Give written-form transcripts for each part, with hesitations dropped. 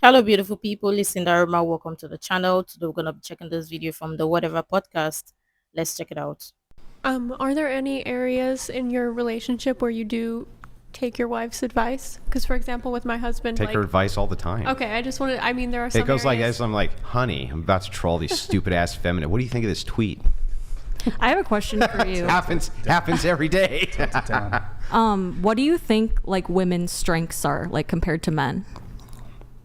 Hello, beautiful people. Listen, Daruma. Welcome to the channel. Today, we're gonna be checking this video from the Whatever podcast. Let's check it out. Are there any areas in your relationship where you do take your wife's advice? Because, for example, with my husband, Take her advice all the time. Okay, I just wanted. I mean, there are some. It goes like areas- this. I'm like, honey, I'm about to troll these stupid ass feminine. What do you think of this tweet? I have a question for you. happens every day. What do you think like women's strengths are like compared to men?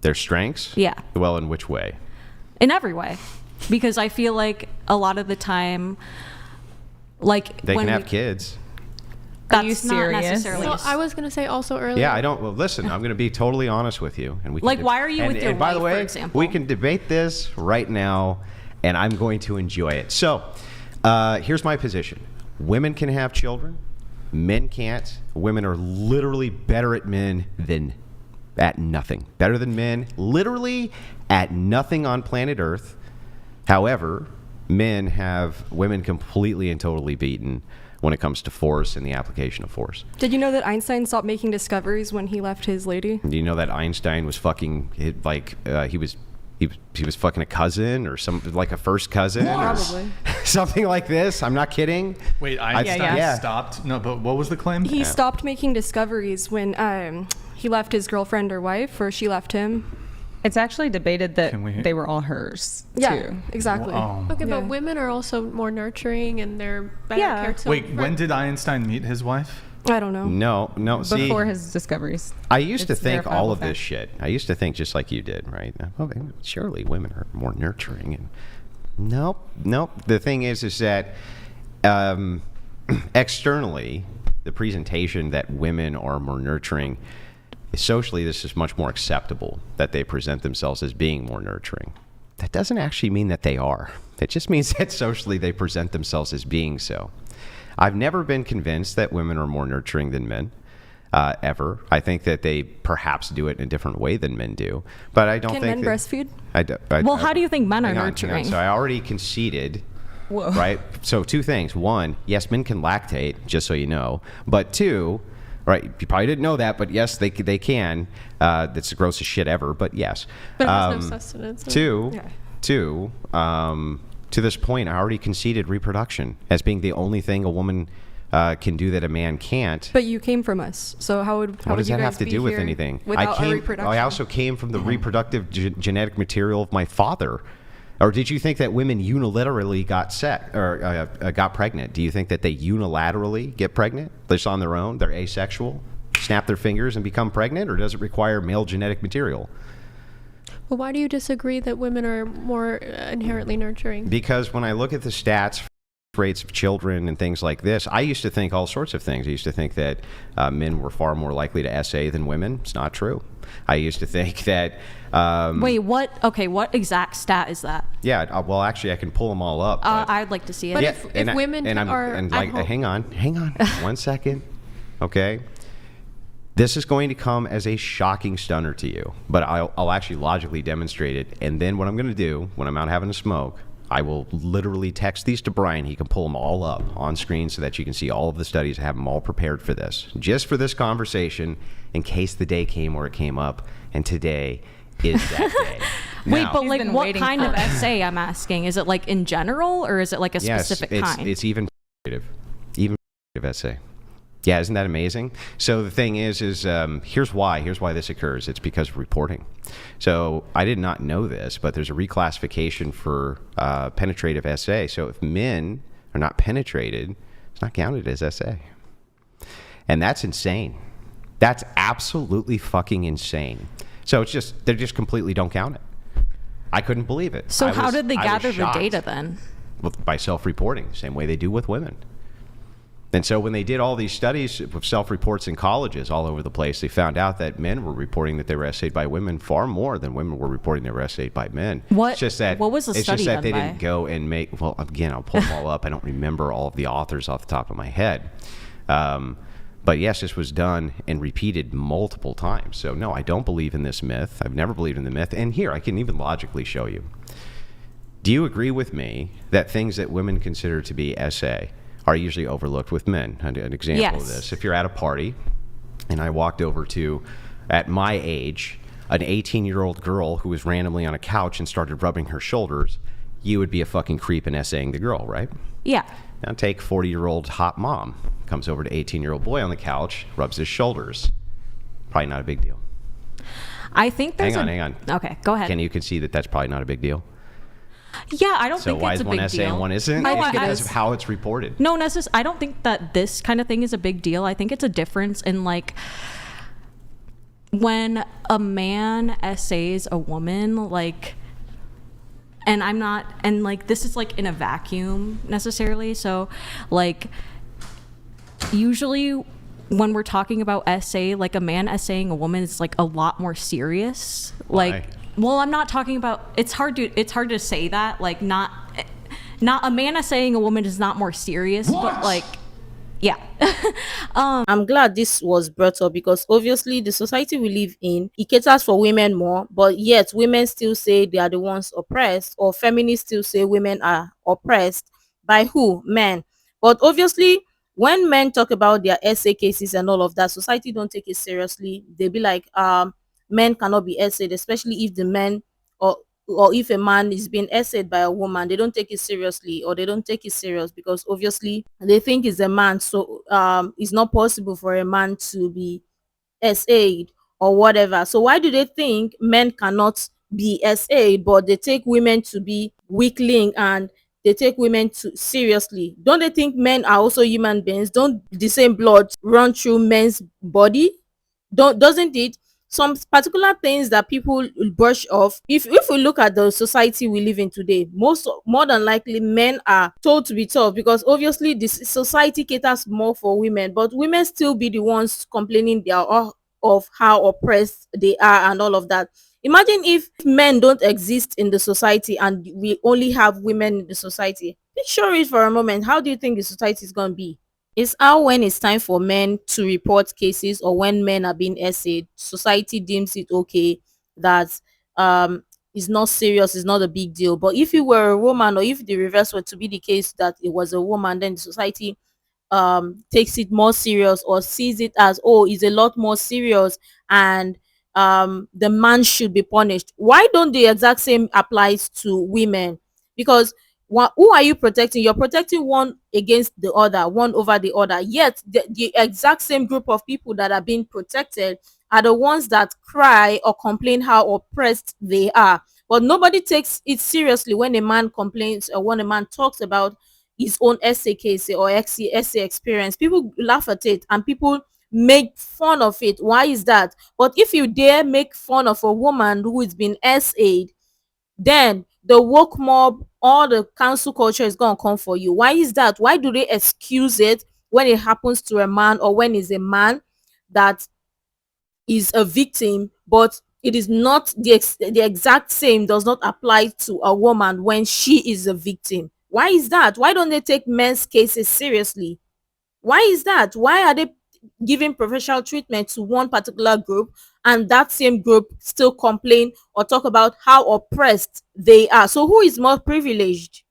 Their strengths? Yeah. Well, in which way? In every way. Because I feel like a lot of the time, like They when can have kids. that's you not serious? necessarily. Well, I was gonna say also earlier. Yeah, I don't. Well, listen, I'm going to be totally honest with you, and we can Like, why are you with your and by the wife, for way, example? we can debate this right now, and I'm going to enjoy it. So, here's my position: women can have children, men can't. Women are literally better at men than at nothing. Better than men, literally at nothing on planet Earth. However, men have women completely and totally beaten when it comes to force and the application of force. Did you know that Einstein stopped making discoveries when he left his lady? Do you know that Einstein was fucking he was fucking a cousin or some like a first cousin or Probably. something like this? I'm not kidding. Wait, Einstein Yeah. stopped? No, but what was the claim? He stopped making discoveries when he left his girlfriend or wife, or she left him. It's actually debated that Can we- they were all hers, Yeah, too. exactly. Okay, Yeah. but women are also more nurturing and they're better Yeah. cared for. Wait, when did Einstein meet his wife? I don't know. No. See, Before his discoveries. I used to It's think all of verifiable this shit. I used to think just like you did, right? Oh, surely women are more nurturing. And nope. The thing is that externally, the presentation that women are more nurturing, socially, this is much more acceptable that they present themselves as being more nurturing. That doesn't actually mean that they are. It just means that socially they present themselves as being so. I've never been convinced that women are more nurturing than men, ever. I think that they perhaps do it in a different way than men do, but I don't Can think men breastfeed? Well, how do you think men are hang on. nurturing? So I already conceded, Whoa. right? So two things. One, yes, men can lactate, just so you know. But two, right, you probably didn't know that, but yes, they can. That's the grossest shit ever, but yes. But it has no sustenance. Two, Yeah. to this point, I already conceded reproduction as being the only thing a woman can do that a man can't. But you came from us, so how would What does you that guys have to be do with here anything? Without our reproduction? I also came from the reproductive genetic material of my father. Or did you think that women unilaterally got pregnant? Do you think that they unilaterally get pregnant just on their own? They're asexual, snap their fingers and become pregnant, or does it require male genetic material? Well, why do you disagree that women are more inherently nurturing? Because when I look at the stats, rates of children and things like this, I used to think all sorts of things. I used to think that men were far more likely to SA than women. It's not true. I used to think that... Wait, what? Okay, what exact stat is that? Yeah, well, actually, I can pull them all up. but- I'd like to see it. But Yeah, if women are at home- hang on 1 second, okay? This is going to come as a shocking stunner to you, but I'll actually logically demonstrate it, and then what I'm going to do when I'm out having a smoke, I will literally text these to Brian. He can pull them all up on screen so that you can see all of the studies, have them all prepared for this, just for this conversation, in case the day came where it came up, and today is that day. Wait, Now- but He's like been what waiting kind for of it. essay I'm asking? Is it like in general or is it like a specific kind? It's even essay. Yeah, isn't that amazing? So the thing is here's why this occurs. It's because of reporting. So I did not know this, but there's a reclassification for penetrative SA. So if men are not penetrated, it's not counted as SA. And that's insane. That's absolutely fucking insane. So it's just, they just completely don't count it. I couldn't believe it. So how did they I was gather the shocked. data then? Well, by self-reporting, same way they do with women. And so when they did all these studies with self-reports in colleges all over the place, they found out that men were reporting that they were essayed by women far more than women were reporting they were essayed by men. What- It's just that, what was the it's study just that done they by? didn't go and make, well, again, I'll pull them all up. I don't remember all of the authors off the top of my head. But yes, this was done and repeated multiple times. So no, I don't believe in this myth. I've never believed in the myth. And here, I can even logically show you. Do you agree with me that things that women consider to be SA are usually overlooked with men? An example of Yes. this. If you're at a party and I walked over to, at my age, an 18-year-old girl who was randomly on a couch and started rubbing her shoulders, you would be a fucking creep and essaying the girl, right? Yeah. Now take 40-year-old hot mom, comes over to 18-year-old boy on the couch, rubs his shoulders. Probably not a big deal. I think there's hang on. Okay, go ahead. Can you concede that that's probably not a big deal? Yeah, I don't So think why it's is a one big essay deal. and one isn't? I It's think it because is. of how it's reported. No, I don't think that this kind of thing is a big deal. I think it's a difference in like when a man essays a woman, like, and I'm not, and like this is like in a vacuum necessarily. So like usually when we're talking about essay, like a man essaying a woman is like a lot more serious. Why? Like, well, I'm not talking about, it's hard to say that, like not a man essaying a woman is not more serious, but like, yeah. I'm glad this was brought up because obviously the society we live in, it caters for women more, but yet women still say they are the ones oppressed, or feminists still say women are oppressed by who? Men. But obviously when men talk about their essay cases and all of that, society don't take it seriously. They be like, men cannot be essayed, especially if the men or if a man is being essayed by a woman, they don't take it seriously, or they don't take it serious because obviously they think it's a man, so it's not possible for a man to be essayed or whatever. So why do they think men cannot be essayed, but they take women to be weakling and they take women to seriously? Don't they think men are also human beings? Don't the same blood run through men's body? Doesn't it? Some particular things that people brush off, if we look at the society we live in today, more than likely men are told to be tough because obviously this society caters more for women, but women still be the ones complaining of how oppressed they are and all of that. Imagine if men don't exist in the society and we only have women in the society. Picture it for a moment. How do you think the society is going to be? It's how when it's time for men to report cases or when men are being essayed, society deems it okay that it's not serious, it's not a big deal. But if you were a woman, or if the reverse were to be the case that it was a woman, then the society takes it more serious or sees it as, oh, it's a lot more serious and the man should be punished. Why don't the exact same applies to women? Because who are you protecting? You're protecting one against the other, one over the other. Yet the exact same group of people that are being protected are the ones that cry or complain how oppressed they are. But nobody takes it seriously when a man complains or when a man talks about his own essay case or essay experience. People laugh at it and people make fun of it. Why is that? But if you dare make fun of a woman who is being essayed, then the woke mob, all the cancel culture is gonna come for you. Why is that? Why do they excuse it when it happens to a man, or when it's a man that is a victim, but it is not the exact same does not apply to a woman when she is a victim? Why is that? Why don't they take men's cases seriously? Why is that? Why are they giving professional treatment to one particular group and that same group still complain or talk about how oppressed they are? So who is more privileged?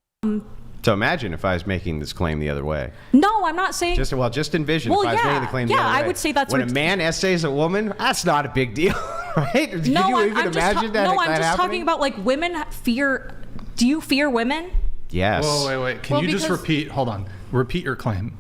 So imagine if I was making this claim the other way. No, I'm not saying. Just envision Well, if I was yeah, making the claim yeah, the other way. I would say that's when what- a man essays a woman, that's not a big deal, right? Did No, you even I'm just imagine that? no, I'm that just happening? talking about like women fear. Do you fear women? Yes. Whoa, wait. Can Well, you just because- repeat? Hold on. Repeat your claim.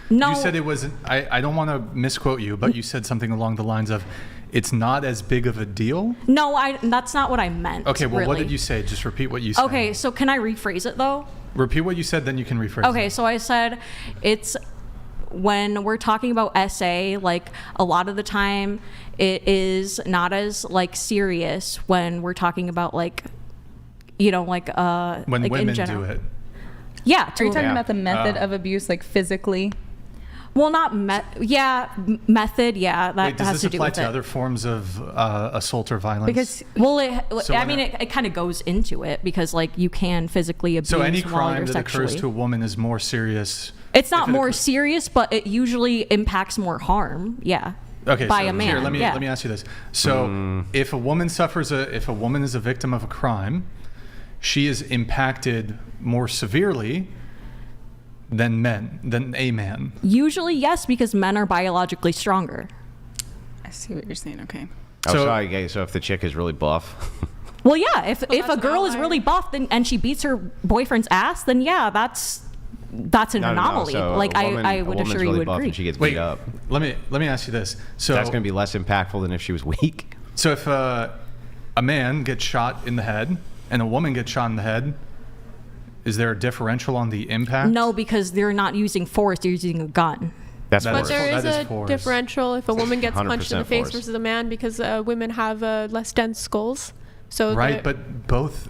No. You said it was. I don't want to misquote you, but you said something along the lines of, "It's not as big of a deal." No, that's not what I meant. Okay. Well, what really. did you say? Just repeat what you said. Okay, so can I rephrase it though? Repeat what you said, then you can rephrase. Okay, it. so I said it's when we're talking about essay, like a lot of the time it is not as like serious when we're talking about like, you know, like When like women in do general. it. Yeah. Are you talking Yeah. about the method of abuse, like physically? Well, not method. Yeah, that Wait, does has this to do apply with to it. other forms of assault or violence? Because Well, So I when mean, it kind of goes into it because like you can physically abuse so any while crime you're that sexually. occurs to a woman is more serious. It's not if it more occurs- serious, but it usually impacts more harm. Yeah. Okay, by so a man. Here, let me yeah. ask you this. So, if a woman if a woman is a victim of a crime, she is impacted more severely than a man. Usually, yes, because men are biologically stronger. I see what you're saying. Okay. Oh, sorry, guys. So if the chick is really buff. Well, yeah, if that's a an girl is outlier. really buff and she beats her boyfriend's ass, then yeah, that's an No, no, no. anomaly. So Like a woman, I a would woman's assure really you would buff agree. and she gets Wait, beat up. let me ask you this. So That's going to be less impactful than if she was weak. So if a man gets shot in the head and a woman gets shot in the head, is there a differential on the impact? No, because they're not using force; they're using a gun. That's That But force. there is That is a force. differential if a woman gets punched in the 100% face force. versus a man because women have less dense skulls. So Right, but both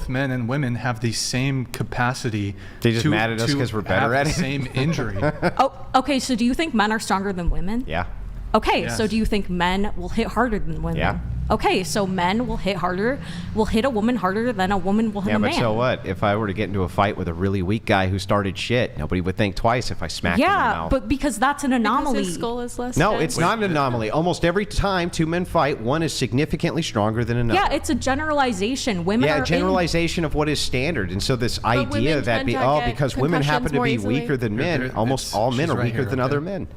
men and women have the same capacity. They just to, mad at us to 'cause we're better have at the it? same injury. Oh, okay. So do you think men are stronger than women? Yeah. Okay, Yes. so do you think men will hit harder than women? Yeah. Okay, so men will hit a woman harder than a woman will hit Yeah, a but man. so what? If I were to get into a fight with a really weak guy who started shit, nobody would think twice if I smacked him in the Yeah, mouth. but because that's an because anomaly. his skull is less No, dense. it's not an anomaly. Almost every time two men fight, one is significantly stronger than another. Yeah, it's a generalization. Women Yeah, are a generalization of what is standard. And so this idea women that tend to get because women happen concussions to more be easily. weaker than men, There- almost it's- all men she's are right weaker here, than okay. other men.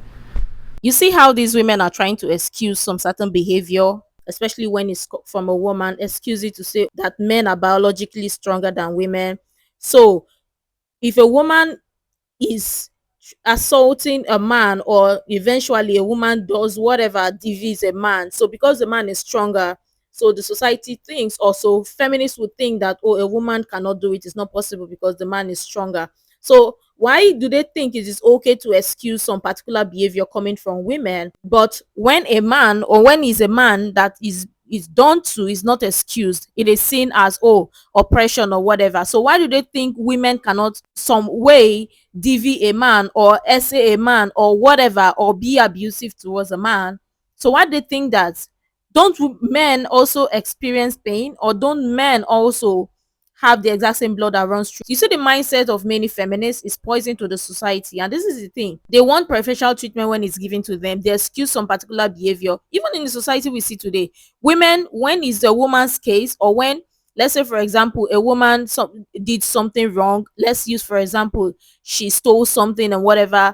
You see how these women are trying to excuse some certain behavior, especially when it's from a woman, excuse it to say that men are biologically stronger than women. So if a woman is assaulting a man, or eventually a woman does whatever, DVs a man, so because the man is stronger, so the society thinks, also feminists would think that, oh, a woman cannot do it, it's not possible because the man is stronger. So why do they think it is okay to excuse some particular behavior coming from women, but when a man, or when is a man that is done to, is not excused, it is seen as, oh, oppression or whatever? So why do they think women cannot some way DV a man or essay a man or whatever, or be abusive towards a man? So why they think that? Don't men also experience pain, or don't men also have the exact same blood that runs through? You see, the mindset of many feminists is poison to the society, and this is the thing. They want preferential treatment when it's given to them. They excuse some particular behavior. Even in the society we see today, women, when it's a woman's case, or when, let's say for example, a woman did something wrong, let's use for example, she stole something and whatever,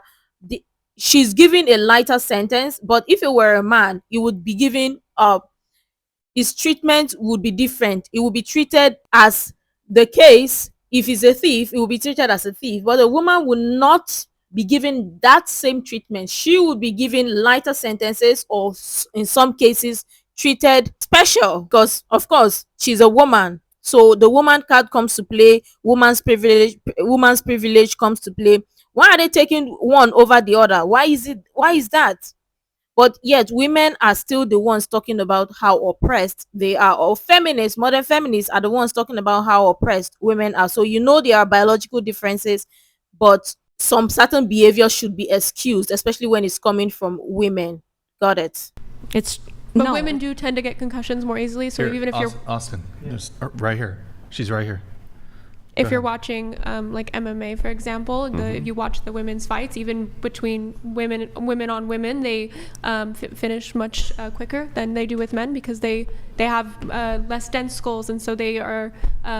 she's given a lighter sentence. But if it were a man, it would be given his treatment would be different. It would be treated as the case. If he's a thief, it will be treated as a thief. But a woman will not be given that same treatment. She would be given lighter sentences, or in some cases treated special, because of course she's a woman. So the woman card comes to play, woman's privilege comes to play. Why are they taking one over the other? Why is that? But yet women are still the ones talking about how oppressed they are, or feminists, modern feminists are the ones talking about how oppressed women are. So there are biological differences, but some certain behavior should be excused, especially when it's coming from women. Got it? It's But no. women do tend to get concussions more easily. So Here, even if you're Austin, just right here. She's right here. if Go you're ahead. watching like MMA, for example, you watch the women's fights, even between women on women, they finish much quicker than they do with men, because they have less dense skulls, and so they are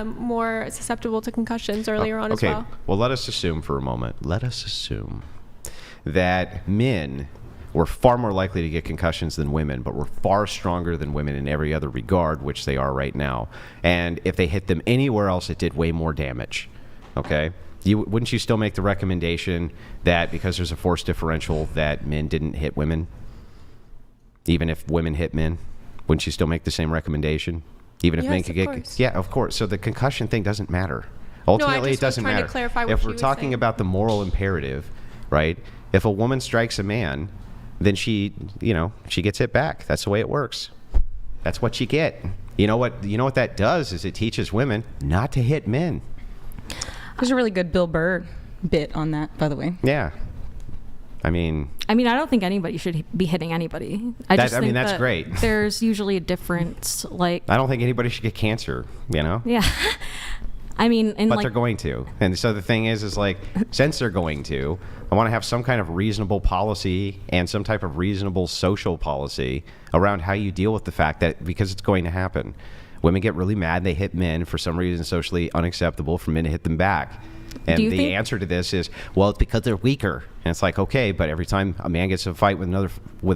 more susceptible to concussions earlier on as well. Well, let us assume for a moment. Let us assume that men were far more likely to get concussions than women, but were far stronger than women in every other regard, which they are right now. And if they hit them anywhere else, it did way more damage. Okay? Wouldn't you still make the recommendation that because there's a force differential that men didn't hit women? Even if women hit men? Wouldn't you still make the same recommendation? Even if men Yes, could of get... course. Yeah, of course. So the concussion thing doesn't matter. Ultimately, just it was doesn't trying to matter. clarify what If she we're was talking saying. about the moral imperative, right? If a woman strikes a man, then she gets hit back. That's the way it works. That's what you get. You know what that does is it teaches women not to hit men. There's a really good Bill Burr bit on that, by the way. Yeah. I mean, I don't think anybody should be hitting anybody. I that's think that's that great. There's usually a difference, like, I don't think anybody should get cancer, yeah. But they're going to. And so the thing is like, since they're going to, I want to have some kind of reasonable policy and some type of reasonable social policy around how you deal with the fact that, because it's going to happen. Women get really mad, they hit men for some reason socially unacceptable for men to hit them back. And the answer to this is, well, it's because they're weaker. And it's like, okay, but every time a man gets in a fight with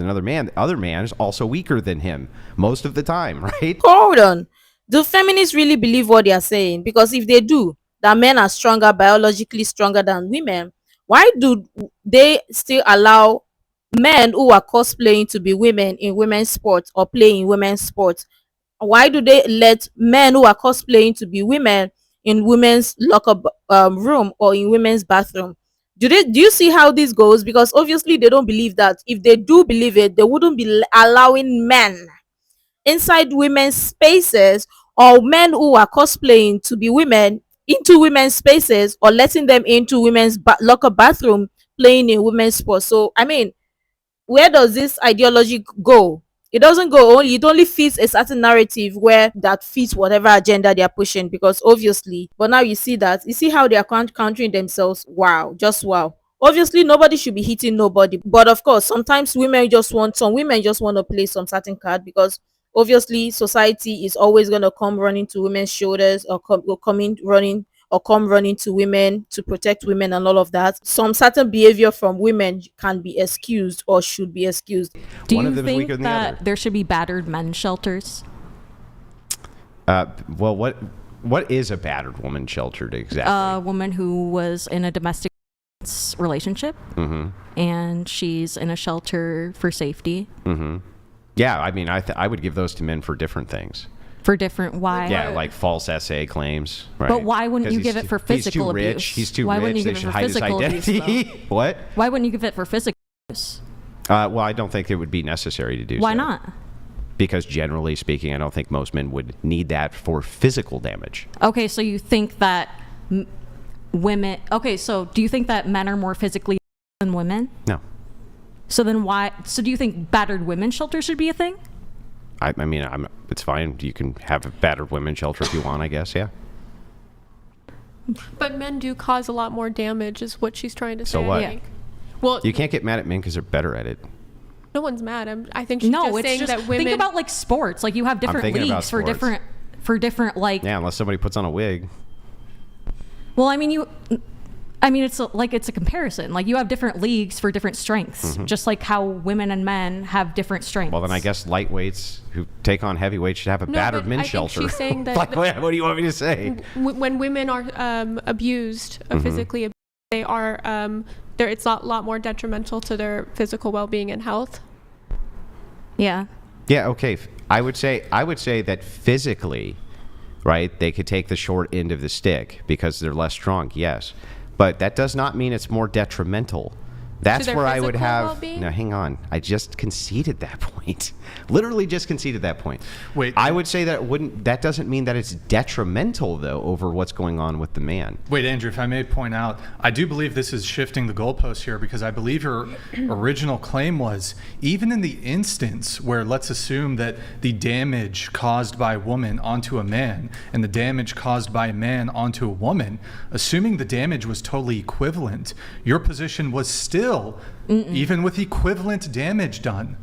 another man, the other man is also weaker than him most of the time, right? Hold on. Do feminists really believe what they are saying? Because if they do, that men are stronger, biologically stronger than women, why do they still allow men who are cosplaying to be women in women's sports or playing in women's sports? Why do they let men who are cosplaying to be women in women's locker room or in women's bathroom? Do you see how this goes? Because obviously they don't believe that. If they do believe it, they wouldn't be allowing men inside women's spaces, or men who are cosplaying to be women into women's spaces, or letting them into women's locker bathroom playing in women's sports. So I mean, where does this ideology go? It doesn't go. It only fits a certain narrative where that fits whatever agenda they are pushing, because obviously, but now you see how they are countering themselves. Wow, just wow. Obviously nobody should be hitting nobody, but of course sometimes some women just want to play some certain card, because obviously society is always going to come running to women's shoulders, or come running to women to protect women and all of that. Some certain behavior from women can be excused or should be excused. Do One you of them is weaker think than the that other. there should be battered men's shelters? Well, what is a battered woman sheltered exactly? A woman who was in a domestic relationship, and she's in a shelter for safety. Yeah, I mean, I would give those to men for different things. For different why? Yeah, like false essay claims. Right? But why wouldn't 'Cause you give it for physical he's too abuse? rich. He's too Why rich. wouldn't you They give it should for hide his physical abuse, identity. What? Why wouldn't you give it for physical abuse? Well, I don't think it would be necessary to do so. Why not? Because generally speaking, I don't think most men would need that for physical damage. Okay, so you think that women... Okay, so do you think that men are more physically than women? No. So then why... So do you think battered women's shelter should be a thing? I mean, it's fine. You can have a battered women's shelter if you want, I guess, yeah. But men do cause a lot more damage, is what she's trying to say. So what? I think. Well, You can't get mad at men because they're better at it. no one's mad. I think she's No, just it's saying just... that women... Think about, like, sports. Like, you have different thinking about leagues for sports. different, like... Yeah, unless somebody puts on a wig. Well, I mean, it's a comparison. Like, you have different leagues for different strengths, just like how women and men have different strengths. Well, then I guess lightweights who take on heavyweights should have a No, battered but men's I think shelter. she's saying that- Like, what do you want me to say? when women are abused, physically abused, they are it's a lot more detrimental to their physical well-being and health. Yeah. Yeah, okay. I would say that physically, right, they could take the short end of the stick because they're less strong, yes. But that does not mean it's more detrimental. That's their where I would physical have... well-being? No, hang on. I just conceded that point. Literally just conceded that point. Wait. I would say that doesn't mean that it's detrimental, though, over what's going on with the man. Wait, Andrew, if I may point out, I do believe this is shifting the goalpost here, because I believe your original claim was, even in the instance where, let's assume that the damage caused by a woman onto a man and the damage caused by a man onto a woman, assuming the damage was totally equivalent, your position was still, even with equivalent damage done,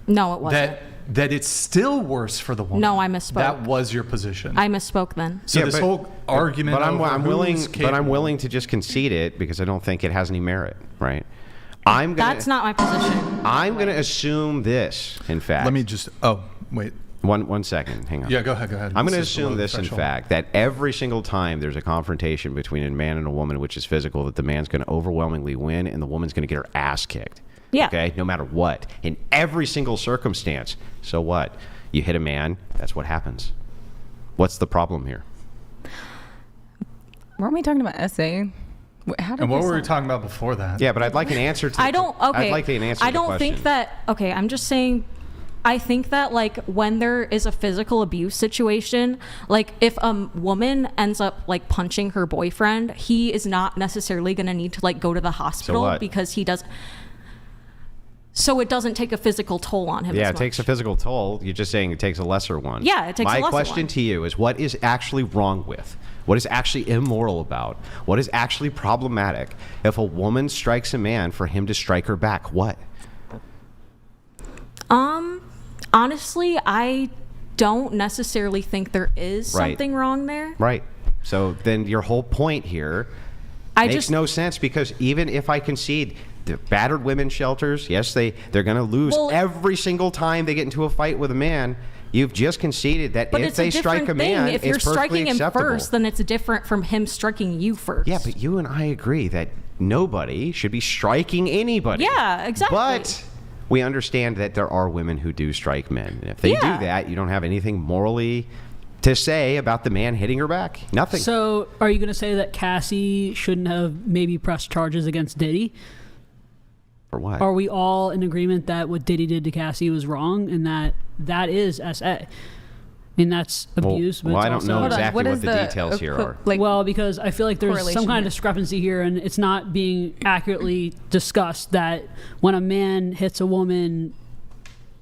No, it wasn't. that it's still worse for the woman. No, I misspoke. That was your position. I misspoke then. So this but- whole argument, But I'm over willing. who's But I'm capable- willing to just concede it because I don't think it has any merit. Right? That's not my position. I'm going to assume this. In fact, Let me just. Oh, wait. one second. Hang on. Yeah, go ahead. I'm going to This is below assume the this, in threshold. fact, that every single time there's a confrontation between a man and a woman, which is physical, that the man's going to overwhelmingly win and the woman's going to get her ass kicked. Yeah. Okay? No matter what. In every single circumstance. So what? You hit a man, that's what happens. What's the problem here? Weren't we talking about essay? How did And what we were we start? talking about before that? Yeah, but I'd like an answer to I don't. Okay. I'd like an answer I to the don't question. think that. Okay, I'm just saying. I think that, like, when there is a physical abuse situation, like, if a woman ends up, like, punching her boyfriend, he is not necessarily going to need to, like, go to the hospital what? because he does. So it doesn't take a physical toll on him. Yeah, as it much. takes a physical toll. You're just saying it takes a lesser one. Yeah, it takes a My lesser question one. to you is, what is actually wrong with? What is actually immoral about? What is actually problematic if a woman strikes a man for him to strike her back? What? Honestly, I don't necessarily think there is Right. something wrong there. Right. So then your whole point here makes no sense, because even if I concede the battered women's shelters, yes, they're going to lose every single time they get into a fight with a man. You've just conceded that But if it's they a different strike a thing. man, If you're it's perfectly striking him acceptable. first, then it's different from him striking you first. Yeah, but you and I agree that nobody should be striking anybody. Yeah, exactly. But we understand that there are women who do strike men. And if they do that, you don't have anything morally to say about the man hitting her back. Nothing. So are you going to say that Cassie shouldn't have maybe pressed charges against Diddy? For what? Are we all in agreement that what Diddy did to Cassie was wrong and that is SA? I mean, that's abuse. But Well, it's I don't also, know Hold on, exactly what what is the the details here are. like well, because I feel like there's some correlation kind of here? discrepancy here, and it's not being accurately discussed that when a man hits a woman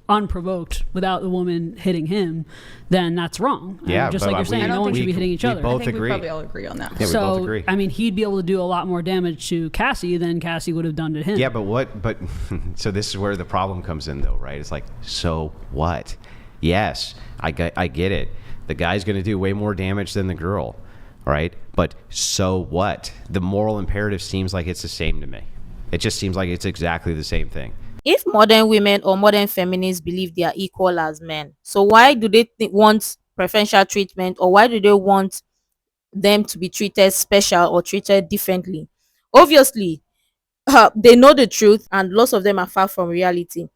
unprovoked without the woman hitting him, then that's wrong. Yeah, just but like you're saying, I don't no one think should be hitting each other. We both I think agree. we probably all agree on that. Yeah, we so, both agree. I mean, he'd be able to do a lot more damage to Cassie than Cassie would have done to him. Yeah, but so this is where the problem comes in, though, right? It's like, so what? Yes, I get it. The guy's going to do way more damage than the girl, right? But so what? The moral imperative seems like it's the same to me. It just seems like it's exactly the same thing. If modern women or modern feminists believe they are equal as men, so why do they want preferential treatment, or why do they want them to be treated special or treated differently? Obviously, they know the truth, and lots of them are far from reality.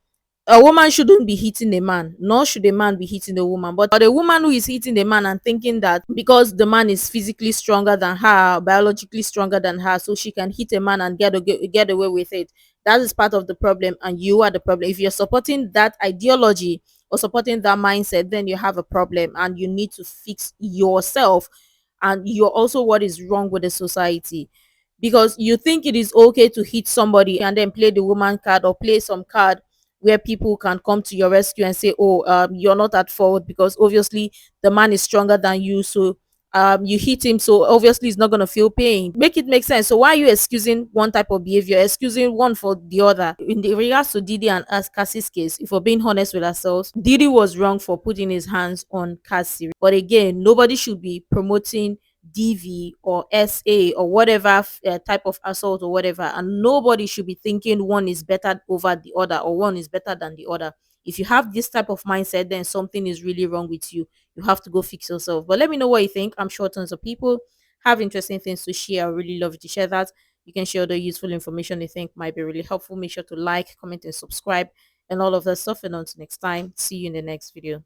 A woman shouldn't be hitting a man, nor should a man be hitting a woman. But a woman who is hitting a man and thinking that because the man is physically stronger than her, biologically stronger than her, so she can hit a man and get away with it, that is part of the problem, and you are the problem. If you're supporting that ideology or supporting that mindset, then you have a problem, and you need to fix yourself. And you're also what is wrong with the society, because you think it is okay to hit somebody and then play the woman card or play some card where people can come to your rescue and say, oh, you're not at fault because obviously the man is stronger than you, so you hit him, so obviously he's not going to feel pain. Make it make sense. So why are you excusing one type of behavior, excusing one for the other? In the regards to Diddy and Cassie's case, if we're being honest with ourselves, Diddy was wrong for putting his hands on Cassie, but again, nobody should be promoting DV or SA or whatever type of assault or whatever, and nobody should be thinking one is better over the other or one is better than the other. If you have this type of mindset, then something is really wrong with you. You have to go fix yourself. But let me know what you think. I'm sure tons of people have interesting things to share. I really love you to share that. You can share the useful information you think might be really helpful. Make sure to like, comment, and subscribe and all of that stuff. And until next time, see you in the next video.